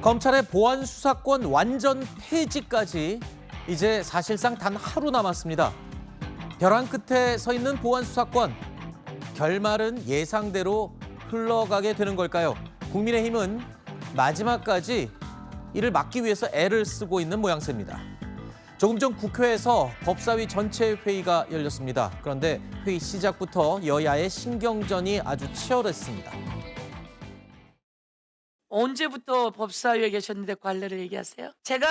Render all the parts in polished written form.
검찰의 보안 수사권 완전 폐지까지 이제 사실상 단 하루 남았습니다. 벼랑 끝에 서 있는 보안 수사권. 결말은 예상대로 흘러가게 되는 걸까요? 국민의힘은 마지막까지 이를 막기 위해서 애를 쓰고 있는 모양새입니다. 조금 전 국회에서 법사위 전체 회의가 열렸습니다. 그런데 회의 시작부터 여야의 신경전이 아주 치열했습니다. 언제부터 법사위에 계셨는데 관례를 얘기하세요? 제가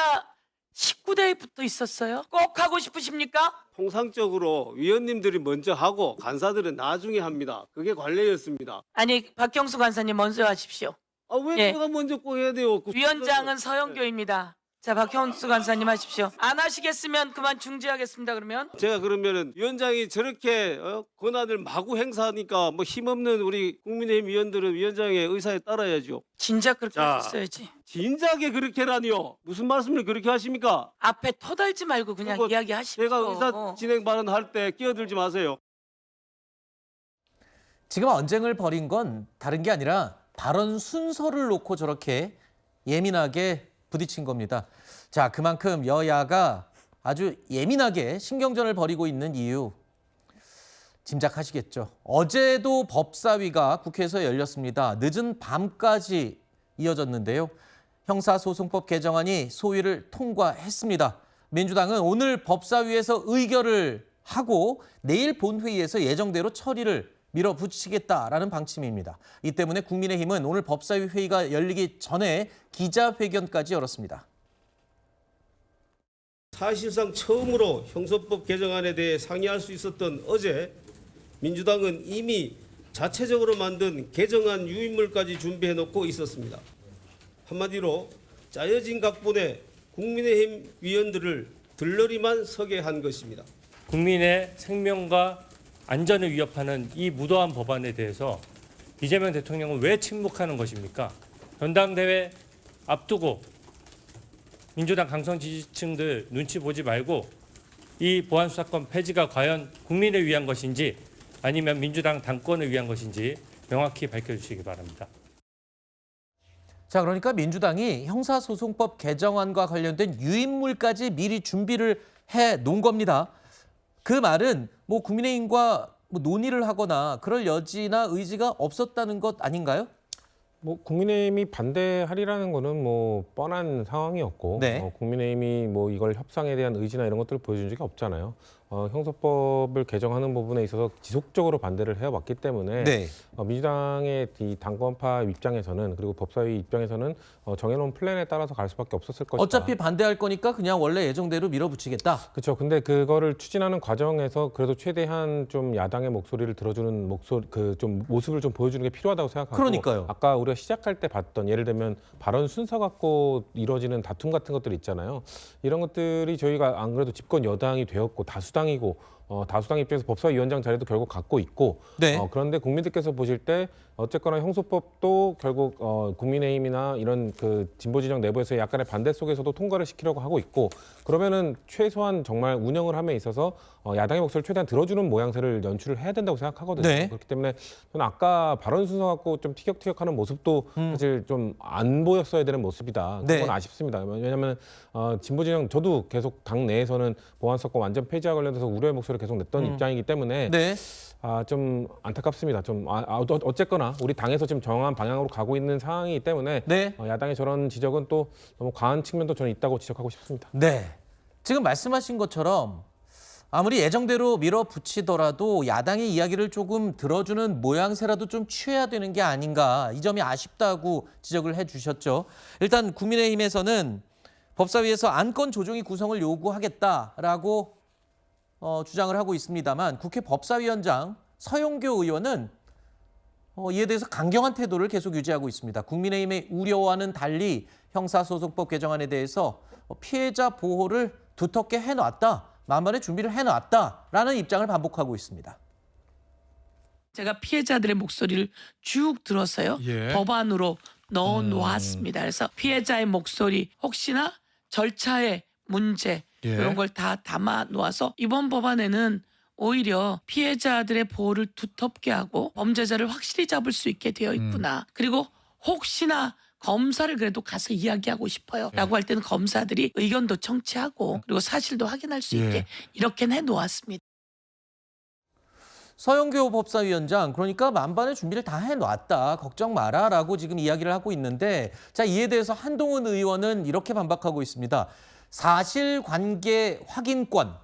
19대부터 있었어요. 꼭 하고 싶으십니까? 통상적으로 위원님들이 먼저 하고 간사들은 나중에 합니다. 그게 관례였습니다. 아니 박경수 간사님 먼저 하십시오. 왜 예. 제가 먼저 꼭 해야 돼요? 위원장은 서영교입니다. 자 박경수 간사님 하십시오. 안 하시겠으면 그만 중지하겠습니다. 그러면 제가 그러면은 위원장이 저렇게 권한을 마구 행사하니까 뭐 힘없는 우리 국민의힘 위원들은 위원장의 의사에 따라야죠. 진작 그렇게 자. 하셨어야지. 진작에 그렇게라니요. 무슨 말씀을 그렇게 하십니까? 앞에 터달지 말고 그냥 그거 이야기하십시오. 제가 의사 진행 발언할 때 끼어들지 마세요. 지금 언쟁을 벌인 건 다른 게 아니라 발언 순서를 놓고 저렇게 예민하게 부딪힌 겁니다. 자, 그만큼 여야가 아주 예민하게 신경전을 벌이고 있는 이유 짐작하시겠죠. 어제도 법사위가 국회에서 열렸습니다. 늦은 밤까지 이어졌는데요. 형사소송법 개정안이 소위를 통과했습니다. 민주당은 오늘 법사위에서 의결을 하고 내일 본회의에서 예정대로 처리를 밀어붙이겠다라는 방침입니다. 이 때문에 국민의힘은 오늘 법사위 회의가 열리기 전에 기자회견까지 열었습니다. 사실상 처음으로 형소법 개정안에 대해 상의할 수 있었던 어제 민주당은 이미 자체적으로 만든 개정안 유인물까지 준비해놓고 있었습니다. 한마디로 짜여진 각본에 국민의힘 위원들을 들러리만 서게 한 것입니다. 국민의 생명과 안전을 위협하는 이 무도한 법안에 대해서 이재명 대통령은 왜 침묵하는 것입니까? 전당대회 앞두고 민주당 강성 지지층들 눈치 보지 말고 이 보안수사권 폐지가 과연 국민을 위한 것인지 아니면 민주당 당권을 위한 것인지 명확히 밝혀주시기 바랍니다. 자, 그러니까 민주당이 형사소송법 개정안과 관련된 유인물까지 미리 준비를 해 놓은 겁니다. 그 말은 뭐 국민의힘과 논의를 하거나 그럴 여지나 의지가 없었다는 것 아닌가요? 뭐 국민의힘이 반대하리라는 거는 뭐 뻔한 상황이었고 네. 국민의힘이 뭐 이걸 협상에 대한 의지나 이런 것들을 보여준 적이 없잖아요. 형사법을 개정하는 부분에 있어서 지속적으로 반대를 해왔기 때문에 네. 민주당의 이 당권파 입장에서는 그리고 법사위 입장에서는 정해놓은 플랜에 따라서 갈 수밖에 없었을 것이다. 어차피 반대할 거니까 그냥 원래 예정대로 밀어붙이겠다. 그렇죠. 근데 그거를 추진하는 과정에서 그래도 최대한 좀 야당의 목소리를 들어주는 좀 모습을 좀 보여주는 게 필요하다고 생각하고. 그러니까요. 아까 우리가 시작할 때 봤던 예를 들면 발언 순서 갖고 이루어지는 다툼 같은 것들 있잖아요. 이런 것들이 저희가 안 그래도 집권 여당이 되었고 다수당이고 다수당 입장에서 법사위원장 자리도 결국 갖고 있고 네. 그런데 국민들께서 보실 때 어쨌거나 형소법도 결국 국민의힘이나 이런 그 진보 진영 내부에서 약간의 반대 속에서도 통과를 시키려고 하고 있고 그러면은 최소한 정말 운영을 함에 있어서 야당의 목소리를 최대한 들어주는 모양새를 연출을 해야 된다고 생각하거든요. 네. 그렇기 때문에 저는 아까 발언 순서 갖고 좀 티격태격하는 모습도 사실 좀 안 보였어야 되는 모습이다. 그건 네. 아쉽습니다. 왜냐하면 진보 진영 저도 계속 당 내에서는 보안수사권 완전 폐지와 관련돼서 우려의 목소리를 계속 냈던 입장이기 때문에 네. 좀 안타깝습니다. 어쨌거나 우리 당에서 지금 정한 방향으로 가고 있는 상황이기 때문에 네. 야당의 저런 지적은 또 너무 과한 측면도 저는 있다고 지적하고 싶습니다. 네. 지금 말씀하신 것처럼 아무리 예정대로 밀어붙이더라도 야당의 이야기를 조금 들어주는 모양새라도 좀 취해야 되는 게 아닌가. 이 점이 아쉽다고 지적을 해주셨죠. 일단 국민의힘에서는 법사위에서 안건 조정위 구성을 요구하겠다라고 주장을 하고 있습니다만 국회 법사위원장 서영교 의원은 이에 대해서 강경한 태도를 계속 유지하고 있습니다. 국민의힘의 우려와는 달리 형사소송법 개정안에 대해서 피해자 보호를 두텁게 해놨다. 만반의 준비를 해놨다라는 입장을 반복하고 있습니다. 제가 피해자들의 목소리를 쭉 들었어요. 예. 법안으로 넣어 놓았습니다. 그래서 피해자의 목소리 혹시나 절차의 문제 예. 이런 걸 다 담아 놓아서 이번 법안에는 오히려 피해자들의 보호를 두텁게 하고 범죄자를 확실히 잡을 수 있게 되어 있구나. 그리고 혹시나 검사를 그래도 가서 이야기하고 싶어요 라고 할 때는 검사들이 의견도 청취하고 그리고 사실도 확인할 수 있게 이렇게 해놓았습니다. 서영교 법사위원장, 그러니까 만반의 준비를 다 해놨다, 걱정 마라라고 지금 이야기를 하고 있는데, 자, 이에 대해서 한동훈 의원은 이렇게 반박하고 있습니다. 사실관계 확인권,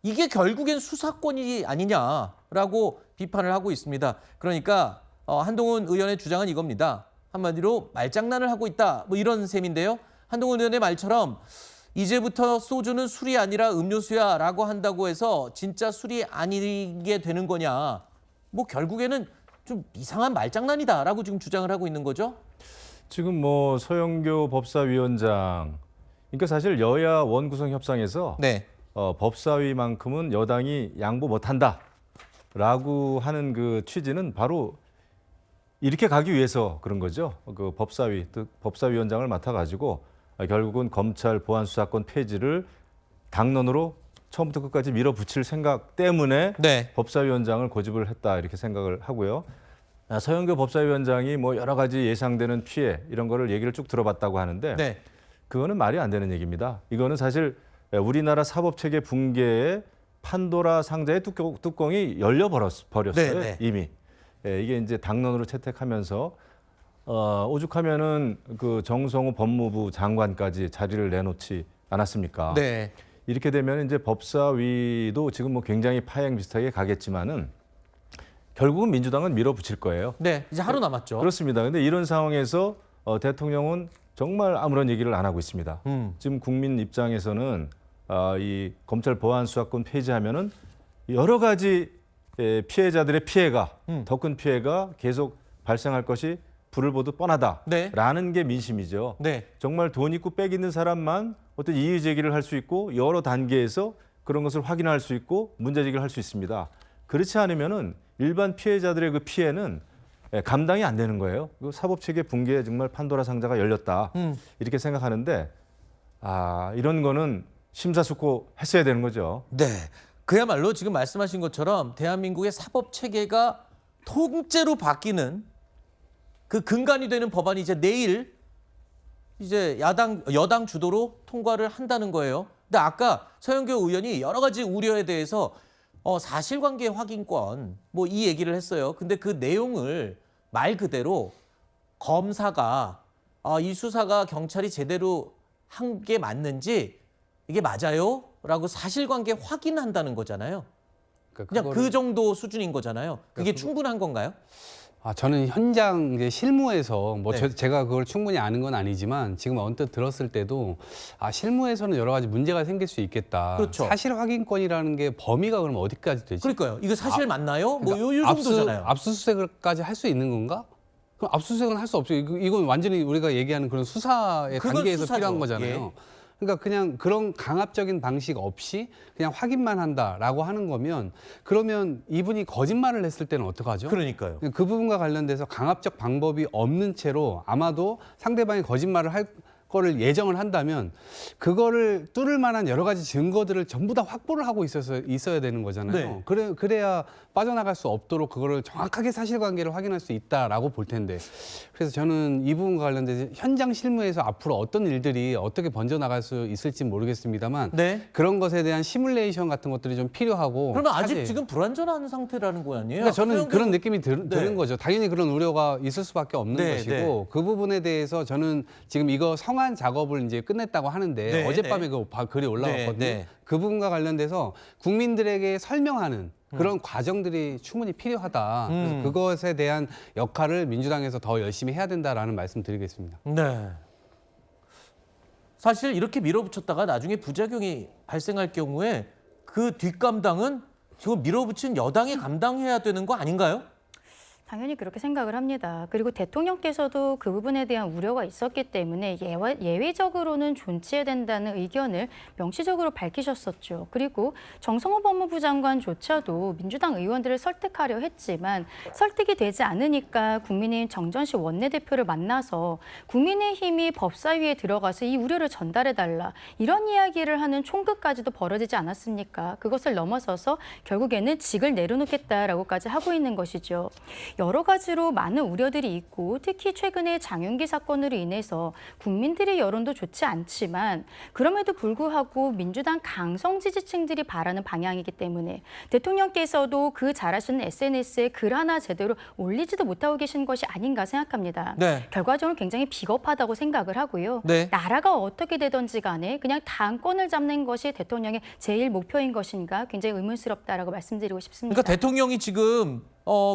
이게 결국엔 수사권이 아니냐라고 비판을 하고 있습니다. 그러니까 한동훈 의원의 주장은 이겁니다. 한마디로 말장난을 하고 있다, 뭐 이런 셈인데요. 한동훈 의원의 말처럼 이제부터 소주는 술이 아니라 음료수야 라고 한다고 해서 진짜 술이 아니게 되는 거냐. 뭐 결국에는 좀 이상한 말장난이다 라고 지금 주장을 하고 있는 거죠. 지금 뭐 서영교 법사위원장, 그러니까 사실 여야 원구성 협상에서 네. 법사위만큼은 여당이 양보 못한다라고 하는 그 취지는 바로 이렇게 가기 위해서 그런 거죠. 그 법사위, 즉 법사위원장을 맡아가지고 결국은 검찰 보안 수사권 폐지를 당론으로 처음부터 끝까지 밀어붙일 생각 때문에 네. 법사위원장을 고집을 했다 이렇게 생각을 하고요. 서영교 법사위원장이 뭐 여러 가지 예상되는 피해 이런 거를 얘기를 쭉 들어봤다고 하는데 네. 그거는 말이 안 되는 얘기입니다. 이거는 사실 우리나라 사법체계 붕괴의 판도라 상자의 뚜껑이 열려버렸어요. 네, 네. 이미. 이게 이제 당론으로 채택하면서 오죽하면은 그 정성호 법무부 장관까지 자리를 내놓지 않았습니까? 네. 이렇게 되면 이제 법사위도 지금 뭐 굉장히 파행 비슷하게 가겠지만은 결국은 민주당은 밀어붙일 거예요. 네. 이제 하루 남았죠. 그렇습니다. 근데 이런 상황에서 대통령은 정말 아무런 얘기를 안 하고 있습니다. 지금 국민 입장에서는 이 검찰 보안 수사권 폐지하면은 여러 가지 피해자들의 피해가 더 큰 피해가 계속 발생할 것이 불을 보듯 뻔하다라는 네. 게 민심이죠. 네. 정말 돈 있고 빽 있는 사람만 어떤 이의 제기를 할 수 있고 여러 단계에서 그런 것을 확인할 수 있고 문제 제기를 할 수 있습니다. 그렇지 않으면은 일반 피해자들의 그 피해는 감당이 안 되는 거예요. 그 사법체계 붕괴에 정말 판도라 상자가 열렸다 이렇게 생각하는데 이런 거는 심사숙고했어야 되는 거죠. 네. 그야말로 지금 말씀하신 것처럼 대한민국의 사법 체계가 통째로 바뀌는 그 근간이 되는 법안이 이제 내일 이제 여당 주도로 통과를 한다는 거예요. 근데 아까 서영교 의원이 여러 가지 우려에 대해서 사실관계 확인권 뭐 이 얘기를 했어요. 근데 그 내용을 말 그대로 검사가 이 수사가 경찰이 제대로 한 게 맞는지 이게 맞아요? 라고 사실관계 확인한다는 거잖아요. 그냥 그 정도 수준인 거잖아요. 그게 충분한 건가요? 저는 현장 이제 실무에서 뭐 네. 제가 그걸 충분히 아는 건 아니지만 지금 언뜻 들었을 때도 실무에서는 여러 가지 문제가 생길 수 있겠다. 그렇죠. 사실 확인권이라는 게 범위가 그럼 어디까지 되지? 그러니까요. 이거 사실 맞나요? 뭐 그러니까 요 정도잖아요. 압수수색까지 할 수 있는 건가? 그럼 압수수색은 할 수 없죠. 이건 완전히 우리가 얘기하는 그런 수사의 그건 단계에서 수사죠. 필요한 거잖아요. 그러니까 그냥 그런 강압적인 방식 없이 그냥 확인만 한다라고 하는 거면 그러면 이분이 거짓말을 했을 때는 어떡하죠? 그러니까요. 그 부분과 관련돼서 강압적 방법이 없는 채로 아마도 상대방이 거짓말을 할 거를 예정을 한다면 그거를 뚫을 만한 여러 가지 증거들을 전부 다 확보를 하고 있어야 되는 거잖아요. 네. 그래야 빠져나갈 수 없도록 그거를 정확하게 사실관계를 확인할 수 있다라고 볼 텐데 그래서 저는 이 부분과 관련돼서 현장 실무에서 앞으로 어떤 일들이 어떻게 번져나갈 수 있을지 모르겠습니다만 네. 그런 것에 대한 시뮬레이션 같은 것들이 좀 필요하고 그러면 아직 차제예요. 지금 불안전한 상태라는 거 아니에요? 그러니까 저는 서영교 그런 느낌이 네. 드는 거죠. 당연히 그런 우려가 있을 수밖에 없는 네, 것이고 네. 그 부분에 대해서 저는 지금 이거 성안 작업을 이제 끝냈다고 하는데 네, 어젯밤에 네. 그 글이 올라왔거든요. 네, 네. 그 부분과 관련돼서 국민들에게 설명하는 그런 과정들이 충분히 필요하다. 그래서 그것에 대한 역할을 민주당에서 더 열심히 해야 된다라는 말씀드리겠습니다. 네. 사실 이렇게 밀어붙였다가 나중에 부작용이 발생할 경우에 그 뒷감당은 지금 밀어붙인 여당이 감당해야 되는 거 아닌가요? 당연히 그렇게 생각을 합니다. 그리고 대통령께서도 그 부분에 대한 우려가 있었기 때문에 예외적으로는 존치해야 된다는 의견을 명시적으로 밝히셨었죠. 그리고 정성호 법무부 장관조차도 민주당 의원들을 설득하려 했지만 설득이 되지 않으니까 국민의힘 정전식 원내대표를 만나서 국민의힘이 법사위에 들어가서 이 우려를 전달해달라 이런 이야기를 하는 총극까지도 벌어지지 않았습니까? 그것을 넘어서서 결국에는 직을 내려놓겠다라고까지 하고 있는 것이죠. 여러 가지로 많은 우려들이 있고 특히 최근에 장윤기 사건으로 인해서 국민들의 여론도 좋지 않지만 그럼에도 불구하고 민주당 강성 지지층들이 바라는 방향이기 때문에 대통령께서도 그 잘하시는 SNS에 글 하나 제대로 올리지도 못하고 계신 것이 아닌가 생각합니다. 네. 결과적으로 굉장히 비겁하다고 생각을 하고요. 네. 나라가 어떻게 되든지 간에 그냥 당권을 잡는 것이 대통령의 제일 목표인 것인가 굉장히 의문스럽다라고 말씀드리고 싶습니다. 그러니까 대통령이 지금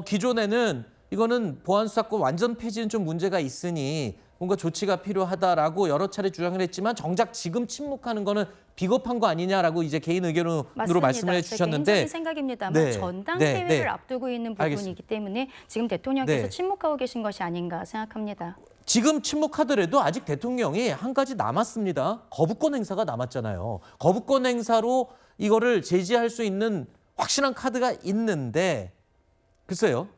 기존에는 이거는 보안 수사권 완전 폐지는 좀 문제가 있으니 뭔가 조치가 필요하다라고 여러 차례 주장을 했지만 정작 지금 침묵하는 거는 비겁한 거 아니냐라고 이제 개인 의견으로 말씀을 해주셨는데 개인적인 생각입니다만 네, 전당대회를 앞두고 있는 부분이기 알겠습니다. 때문에 지금 대통령께서 네. 침묵하고 계신 것이 아닌가 생각합니다. 지금 침묵하더라도 아직 대통령이 한 가지 남았습니다. 거부권 행사가 남았잖아요. 거부권 행사로 이거를 제지할 수 있는 확실한 카드가 있는데 글쎄요.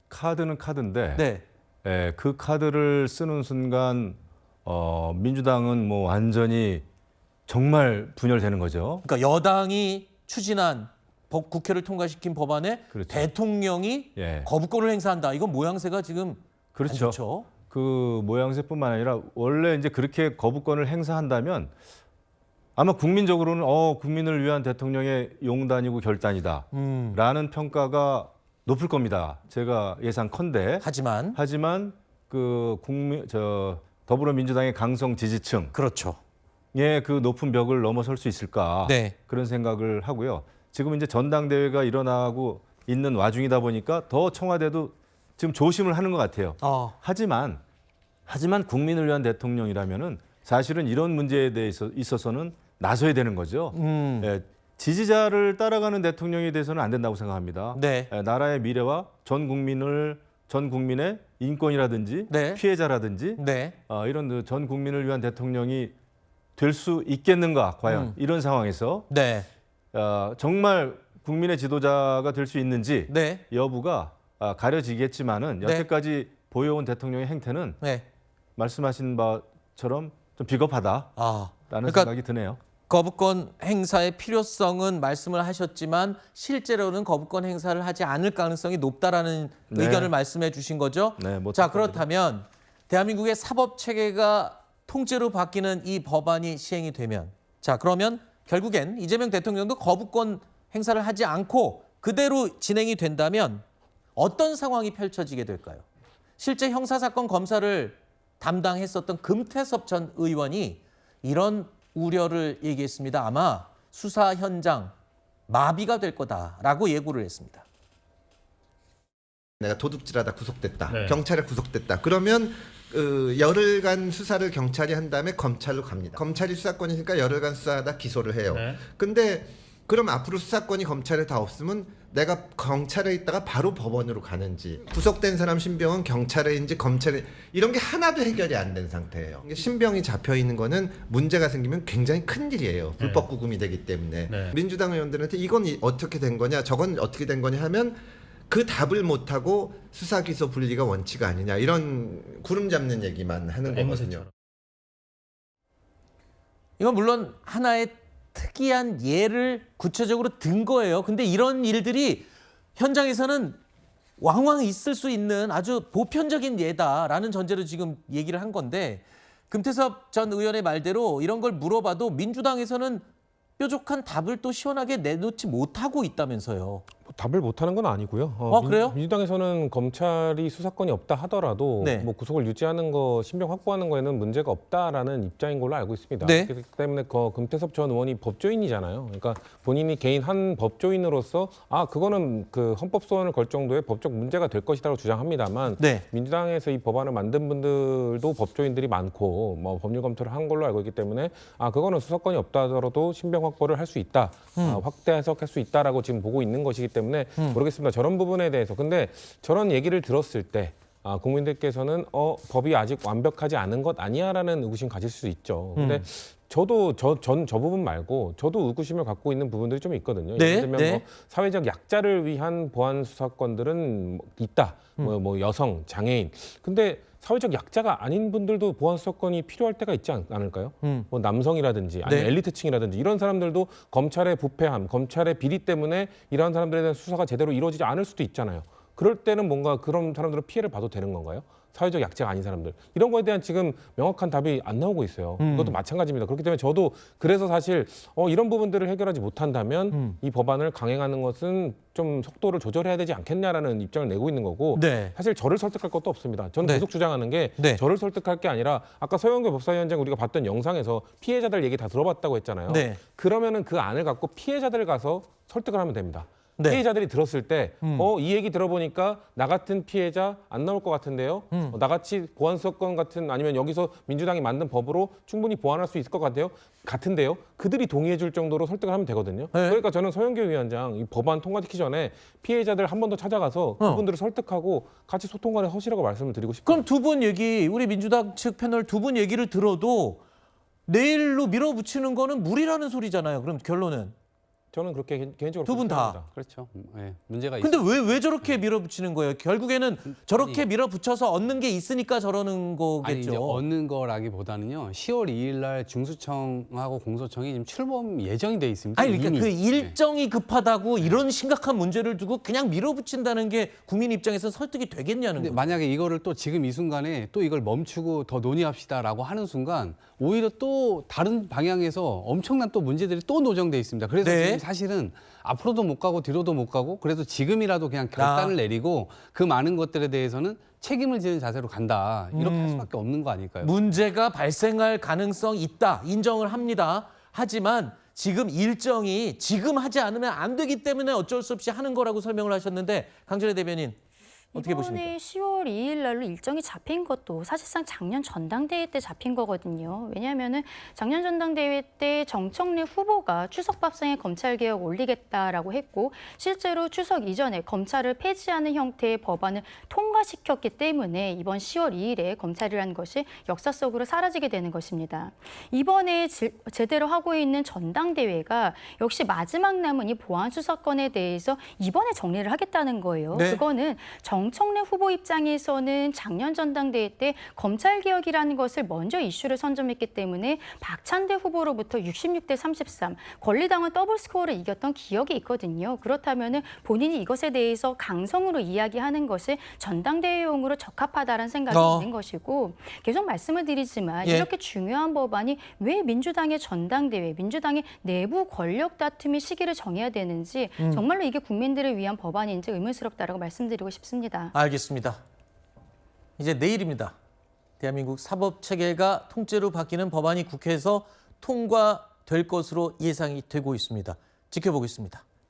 카드는 카드인데 네. 그 카드를 쓰는 순간 민주당은 뭐 완전히 정말 분열되는 거죠. 그러니까 여당이 추진한 국회를 통과시킨 법안에 그렇죠. 대통령이 예. 거부권을 행사한다. 이건 모양새가 지금 안 그렇죠. 좋죠. 그 모양새뿐만 아니라 원래 이제 그렇게 거부권을 행사한다면 아마 국민적으로는 국민을 위한 대통령의 용단이고 결단이다라는 평가가 높을 겁니다. 제가 예상컨대. 하지만 그 더불어민주당의 강성 지지층 그렇죠. 그 높은 벽을 넘어설 수 있을까 네. 그런 생각을 하고요. 지금 이제 전당대회가 일어나고 있는 와중이다 보니까 더 청와대도 지금 조심을 하는 것 같아요. 하지만 국민을 위한 대통령이라면은 사실은 이런 문제에 대해서 있어서는 나서야 되는 거죠. 지지자를 따라가는 대통령에 대해서는 안 된다고 생각합니다. 네. 나라의 미래와 전 국민의 인권이라든지 네. 피해자라든지 네. 이런 전 국민을 위한 대통령이 될 수 있겠는가 과연 이런 상황에서 네. 정말 국민의 지도자가 될 수 있는지 네. 여부가 가려지겠지만은 네. 여태까지 보여온 대통령의 행태는 네. 말씀하신 바처럼 좀 비겁하다라는 그러니까 생각이 드네요. 거부권 행사의 필요성은 말씀을 하셨지만 실제로는 거부권 행사를 하지 않을 가능성이 높다라는 네. 의견을 말씀해 주신 거죠. 네, 뭐 자, 그렇다면 대한민국의 사법 체계가 통째로 바뀌는 이 법안이 시행이 되면 자, 그러면 결국엔 이재명 대통령도 거부권 행사를 하지 않고 그대로 진행이 된다면 어떤 상황이 펼쳐지게 될까요? 실제 형사사건 검사를 담당했었던 금태섭 전 의원이 이런 우려를 얘기했습니다. 아마 수사 현장 마비가 될 거다라고 예고를 했습니다. 내가 도둑질하다 구속됐다. 네. 경찰에 구속됐다. 그러면 열흘간 수사를 경찰이 한 다음에 검찰로 갑니다. 검찰이 수사권이니까 열흘간 수사하다 기소를 해요. 네. 근데 그럼 앞으로 수사권이 검찰에 다 없으면 내가 경찰에 있다가 바로 법원으로 가는지 구속된 사람 신병은 경찰에인지 검찰에 이런 게 하나도 해결이 안 된 상태예요. 신병이 잡혀 있는 거는 문제가 생기면 굉장히 큰 일이에요. 불법 구금이 되기 때문에 네. 민주당 의원들한테 이건 어떻게 된 거냐 저건 어떻게 된 거냐 하면 그 답을 못하고 수사 기소 분리가 원칙 아니냐 이런 구름 잡는 얘기만 하는 거거든요. 이건 물론 하나의 특이한 예를 구체적으로 든 거예요. 근데 이런 일들이 현장에서는 왕왕 있을 수 있는 아주 보편적인 예다라는 전제로 지금 얘기를 한 건데 금태섭 전 의원의 말대로 이런 걸 물어봐도 민주당에서는 뾰족한 답을 또 시원하게 내놓지 못하고 있다면서요. 답을 못하는 건 아니고요. 그래요? 민주당에서는 검찰이 수사권이 없다 하더라도 네. 뭐 구속을 유지하는 거, 신병 확보하는 거에는 문제가 없다라는 입장인 걸로 알고 있습니다. 네. 그렇기 때문에 금태섭 전 의원이 법조인이잖아요. 그러니까 본인이 개인 한 법조인으로서 그거는 그 헌법 소원을 걸 정도의 법적 문제가 될 것이라고 주장합니다만 네. 민주당에서 이 법안을 만든 분들도 법조인들이 많고 뭐 법률 검토를 한 걸로 알고 있기 때문에 그거는 수사권이 없다 하더라도 신병 확보를 할 수 있다, 확대 해석할 수 있다라고 지금 보고 있는 것이기 때문에 모르겠습니다. 저런 부분에 대해서. 근데 저런 얘기를 들었을 때 국민들께서는 법이 아직 완벽하지 않은 것 아니야라는 의구심 가질 수 있죠. 근데 저도 저 부분 말고 저도 의구심을 갖고 있는 부분들이 좀 있거든요. 네, 예를 들면 네. 뭐 사회적 약자를 위한 보안 수사권들은 있다. 뭐 여성, 장애인. 근데 사회적 약자가 아닌 분들도 보안 수사권이 필요할 때가 있지 않을까요? 뭐 남성이라든지 아니면 네. 엘리트층이라든지 이런 사람들도 검찰의 부패함, 검찰의 비리 때문에 이런 사람들에 대한 수사가 제대로 이루어지지 않을 수도 있잖아요. 그럴 때는 뭔가 그런 사람들은 피해를 봐도 되는 건가요? 사회적 약자가 아닌 사람들. 이런 거에 대한 지금 명확한 답이 안 나오고 있어요. 이것도 마찬가지입니다. 그렇기 때문에 저도 그래서 사실 이런 부분들을 해결하지 못한다면 이 법안을 강행하는 것은 좀 속도를 조절해야 되지 않겠냐라는 입장을 내고 있는 거고 네. 사실 저를 설득할 것도 없습니다. 저는 네. 계속 주장하는 게 네. 저를 설득할 게 아니라 아까 서영교 법사위원장 우리가 봤던 영상에서 피해자들 얘기 다 들어봤다고 했잖아요. 네. 그러면은 그 안을 갖고 피해자들을 가서 설득을 하면 됩니다. 네. 피해자들이 들었을 때, 이 얘기 들어보니까 나 같은 피해자 안 나올 것 같은데요. 나같이 보안수사권 같은 아니면 여기서 민주당이 만든 법으로 충분히 보완할 수 있을 것 같은데요. 그들이 동의해줄 정도로 설득을 하면 되거든요. 네. 그러니까 저는 서영교 위원장 이 법안 통과시키기 전에 피해자들 한 번 더 찾아가서 그분들을 설득하고 같이 소통관에 허시라고 말씀을 드리고 싶어요. 그럼 두 분 얘기, 우리 민주당 측 패널 두 분 얘기를 들어도 내일로 밀어붙이는 거는 무리라는 소리잖아요. 그럼 결론은. 저는 그렇게 개인적으로 두 분 다. 생각합니다. 그렇죠. 예, 문제가 근데 있어요. 왜 저렇게 밀어붙이는 거예요? 결국에는 저렇게 밀어붙여서 얻는 게 있으니까 저러는 아니 이제 거겠죠. 얻는 거라기보다는요. 10월 2일 날 중수청하고 공소청이 지금 출범 예정이 돼 있습니다. 아니 그러니까 이미. 그 일정이 급하다고 이런 심각한 문제를 두고 그냥 밀어붙인다는 게 국민 입장에서 설득이 되겠냐는 근데 거죠. 만약에 이거를 또 지금 이 순간에 또 이걸 멈추고 더 논의합시다라고 하는 순간 오히려 또 다른 방향에서 엄청난 또 문제들이 또 노정돼 있습니다. 그래서 네. 지금 사실은 앞으로도 못 가고 뒤로도 못 가고 그래서 지금이라도 그냥 결단을 내리고 그 많은 것들에 대해서는 책임을 지는 자세로 간다. 이렇게 할 수밖에 없는 거 아닐까요? 문제가 발생할 가능성이 있다. 인정을 합니다. 하지만 지금 일정이 지금 하지 않으면 안 되기 때문에 어쩔 수 없이 하는 거라고 설명을 하셨는데 강준혜 대변인 어떻게 보십니까? 이번에 10월 2일 날로 일정이 잡힌 것도 사실상 작년 전당대회 때 잡힌 거거든요. 왜냐하면은 작년 전당대회 때 정청래 후보가 추석 밥상에 검찰개혁 올리겠다라고 했고 실제로 추석 이전에 검찰을 폐지하는 형태의 법안을 통과시켰기 때문에 이번 10월 2일에 검찰이라는 것이 역사 속으로 사라지게 되는 것입니다. 이번에 제대로 하고 있는 전당대회가 역시 마지막 남은 이 보안수사권에 대해서 이번에 정리를 하겠다는 거예요. 네. 그거는 정청래 후보 입장에서는 작년 전당대회 때 검찰개혁이라는 것을 먼저 이슈를 선점했기 때문에 박찬대 후보로부터 66대 33, 권리당원 더블 스코어를 이겼던 기억이 있거든요. 그렇다면 본인이 이것에 대해서 강성으로 이야기하는 것이 전당대회용으로 적합하다는 생각이 있는 것이고 계속 말씀을 드리지만 예. 이렇게 중요한 법안이 왜 민주당의 전당대회, 민주당의 내부 권력 다툼의 시기를 정해야 되는지 정말로 이게 국민들을 위한 법안인지 의문스럽다라고 말씀드리고 싶습니다. 알겠습니다. 이제 내일입니다. 대한민국 사법체계가 통째로 바뀌는 법안이 국회에서 통과될 것으로 예상이 되고 있습니다. 지켜보겠습니다.